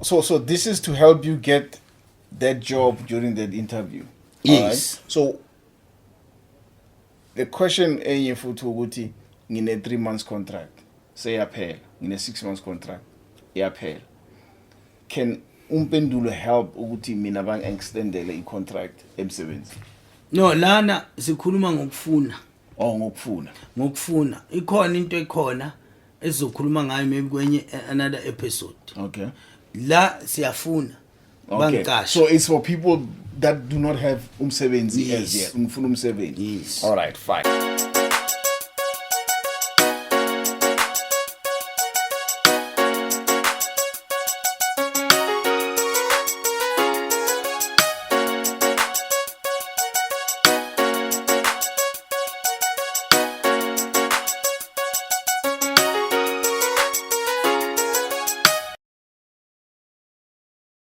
So this is to help you get that job during that interview. Yes. Right? So the question enye futhi ukuthi ngine 3 months contract seyaphela, ngine 6 months contract iyaphela. Can Umpendulo help ukuthi mina bang extendele I contract emsebenzi? No, lana sikhuluma ngokufuna. Ngokufuna. Ikhona into ekhona esizokhuluma ngayo maybe kwenye another episode. Okay. La siyafuna. Okay. So it's for people that do not have umsebenzi as yet. Umfuna umsebenzi. Yes. All right, fine.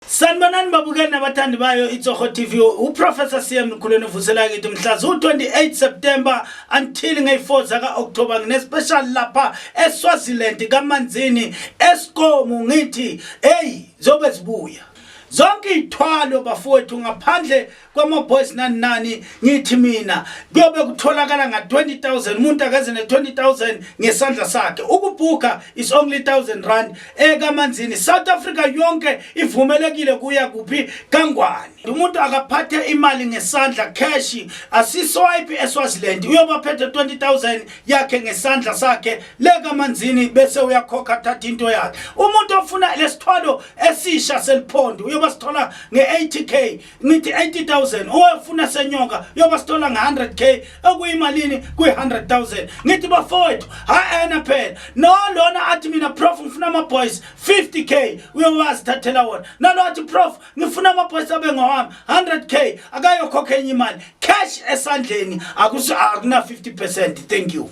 Sanibonani babukeli nabathandi bayo iTsogo TV. Uprofessor CM Lekhuleni uvusela kithi mhla zo-28 September until nge-4 zaka October ngine special lapha eSwaziland kaManzini eSkomo ngithi hey zobe sibuya. Zonke ithwalo bafowethu ngaphandle kwama-boys nani ngithi mina kuyobe kutholakala nga-20,000 umuntu akaze ne-20,000 ngesandla sakhe. Ukubhuka is only 1,000 rand ekaManzini. South Africa yonke ivumelekile kuya kuphi kangwane. Umuntu akaphathe imali ngesandla cash asiswipe eSwaziland uyoba phethe 20,000 yakhe ngesandla sakhe lekaManzini bese uyakhokha thatha into yakhe. Umuntu ofuna lesithwalo esisha seliphondo uyoba sithola nge-80k ngithi 80,000 ofuna senyoka uyoba sithola nge-100k okuyimalini kuyi-100,000 ngithi bafowethu ha phela no lona athi mina prof ngifuna ama-boys 50k uyoba sithathela wona nalo athi prof ngifuna ama-boys abe ngowami 100k akayokhokha enye imali cash esandleni akuna 50%. Thank you.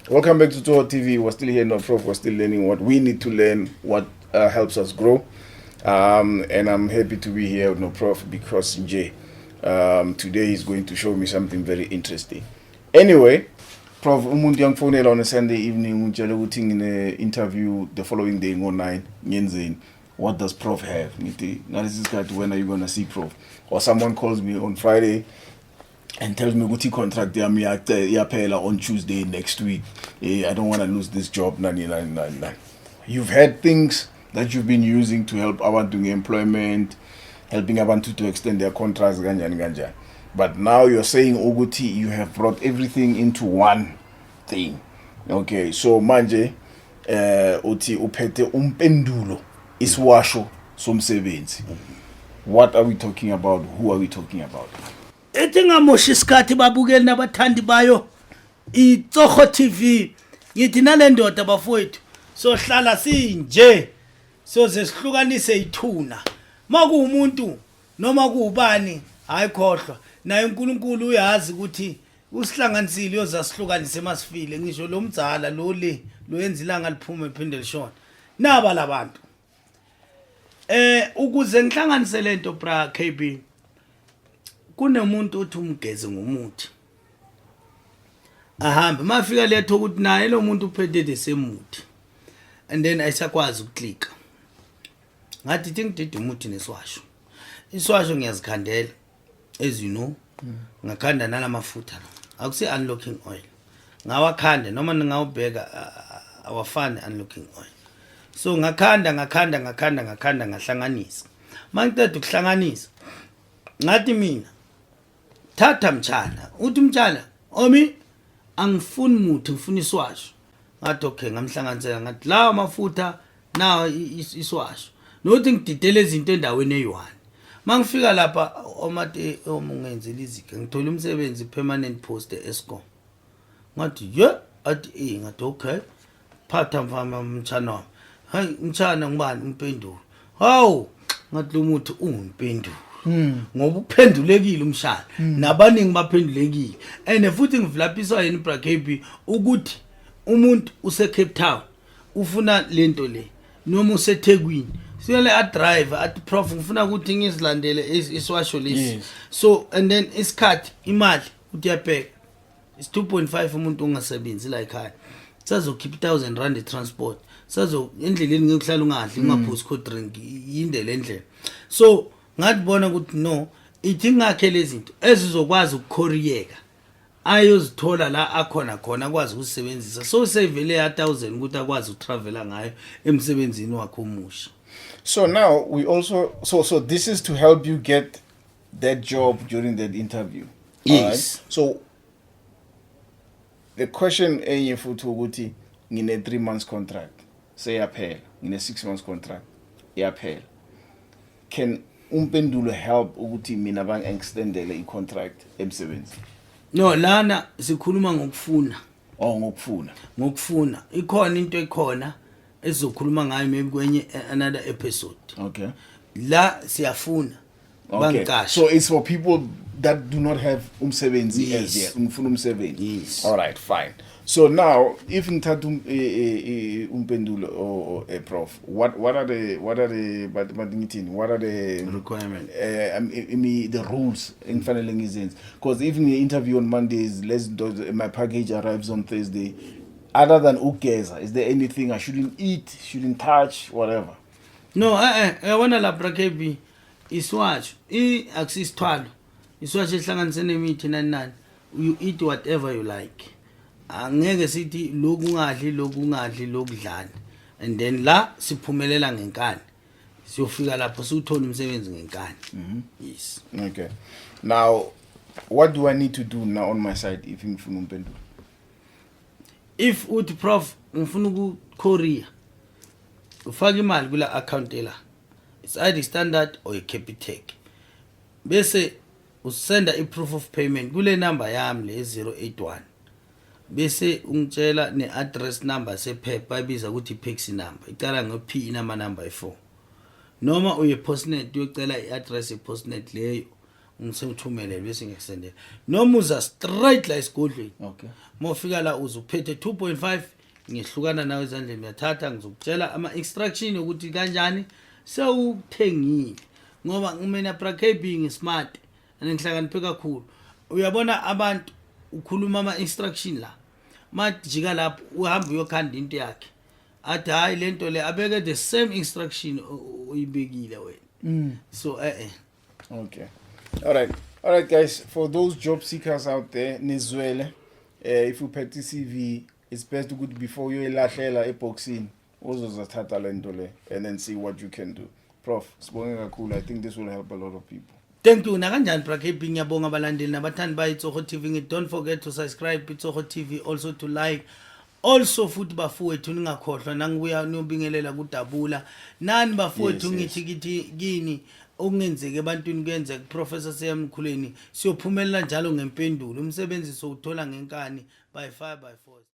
Welcome back to Toho TV. We're still here, no Prof. We're still learning what we need to learn, what helps us grow. And I'm happy to be here with no Prof because today he's going to show me something very interesting. Anyway, Prof, umuntu yangifonela on a Sunday evening ngitshela ukuthi ngine interview the following day ngo9 ngenzeni. What does Prof have? Ngithi this guy, when are you going to see Prof? Or someone calls me on Friday and tells me ukuthi contract yami iyaphela on Tuesday next week. I don't want to lose this job. You've had things that you've been using to help abantu doing employment, helping abantu to extend their contracts kanjani. But now you're saying ukuthi you have brought everything into one thing. Okay, so manje uthi uphethe umpendulo iswasho somsebenzi. What are we talking about? Who are we talking about? Etingamosha isikhathi babukeli nabathandi bayo iTsogo TV. Ngithi nalendoda bafowethu so hlala sinje soze sihlukanise ithuna. Makuumuntu noma kuubani ayikhohlwa naye uNkulunkulu uyazi ukuthi usihlanganisile uyozasihlukanise masifile ngisho lo mdzala lo yenza ilanga liphuma ephinde lishona naba labantu. Ukuze ngihlanganise lento bra KB kunemuntu uthi umgeze ngomuthi ahambe mafika letho ukuthi naye lo muntu uphethe lesemuthi and then ayisakwazi ukuklika ngathi ngidide umuthi neswasho iswasho ngiyazikhandela as you know ngakhanda nalamafutha akusi unlocking oil ngawakhanda noma ngawubheka awafani unlocking oil so ngakhanda ngahlanganisa mangiceda ukuhlanganisa ngathi mina thatha mtshana uthi mtshana omi angifuni muthi ngifuna iswasho ngathi okay ngamhlanganisela ngathi la amafutha nawo iswasho nothi ngididele izinto endaweni eyi1 mangifika lapha omate omungenzela izike ngithola umsebenzi permanent post eScom ngathi athi ngathi okay phatha mfama mtshana wami hayi mtshana ngibani umpendulo hawu ngathi lo muthi ungimpendulo ngoba uphendulekile umshana nabaningi baphendulekile and futhi ngivulapiswa yini bra KB ukuthi umuntu use Cape Town ufuna lento le noma useThekwini siyole a driver at Prof ngifuna ukuthi ngizilandele iswasho lesi so and then isikhathi imali uthi yapeka is 2.5 umuntu ungasebenzi la ekhaya sazokhipha 1,000 rand transport sazo endleleni ngikuhlala ungadli ungaphuzi co drink yinde le ndlela so ngatibona ukuthi no ithi ngakhe lezi zinto ezizokwazi ukukhoriyeka ayozithola la akhona khona akwazi ukusebenzisa so sevele ya 1,000 ukuthi akwazi ukutravela ngayo emsebenzini wakhe omusha. So now we also so this is to help you get that job during that interview. Yes. Right? So the question enye futhi ukuthi ngine 3 months contract seyaphela ngine 6 months contract iyaphela. Can Umpendulo help ukuthi mina bang extendele I contract emsebenzi? No lana sikhuluma ngokufuna. Ngokufuna. Ikhona into ekhona ezokhuluma ngayo maybe kwenye another episode. Okay. La siyafuna. Okay. So it's for people that do not have umsebenzi as yet. Umfuna umsebenzi. Yes. All right, fine. So now if ngithatha Umpendulo or a prof, what are the requirement? The rules engifanele ngizenze because even the interview on Mondays, my package arrives on Thursday. Other than ugeza, is there anything I shouldn't eat, shouldn't touch, whatever? No, I wanna la brakebi iswatch akusisithwalo iswatch ehlanganise nemithi nani you eat whatever you like angeke sithi lokungadli lokudlana and then la siphumelela ngenkani siyofika lapho suthola umsebenzi ngenkani. Yes. Okay. Now what do I need to do now on my side if ngifuna Umpendulo? If uthi prof ngifuna ukuKorea ufaka imali kula account la it's either standard or a Capitec bese usenda I-proof of payment kule number yami le 081 bese ungitshela ne-address number sephepha ibiza ukuthi i-paxi number icala ngo-P nama number 4 noma uye postnet uyocela i-address ye-postnet leyo ungisethumele bese ngikusendela noma uza straight la esigodlweni. Okay. Mofika la uzuphethe 2.5 ngihlukana nawe ezandleni ngiyathatha ngizokutshela ama instruction ukuthi kanjani sewuthengile ngoba mina brakebi ngismart anengihlakaniphe kakhulu uyabona abantu ukhuluma ama instruction la majika lapho uhamba uyokhanda into yakhe athi hayi lento le abeke the same instruction uyibekile wena. So Okay. All right guys, for those job seekers out there nizwele if you pay CV it's best to good before you ilahlela eboxini uzozathatha lento le and then see what you can do. Prof, sibonge kakhulu. I think this will help a lot of people. Thank you. Nakanjani brakebi ngiyabonga abalandeli nabathandi ba iTsogo TV. Don't forget to subscribe iTsogo TV, also to like, also futhi bafowethu ningakhohlwa nangibuya niyobingelela kudabula nani bafowethu ngithi kini okungenzeke ebantwini kuyenzeka Professor Lekhuleni siyophumelela njalo ngempendulo umsebenzi sowuthola ngenkani by 5 by 4.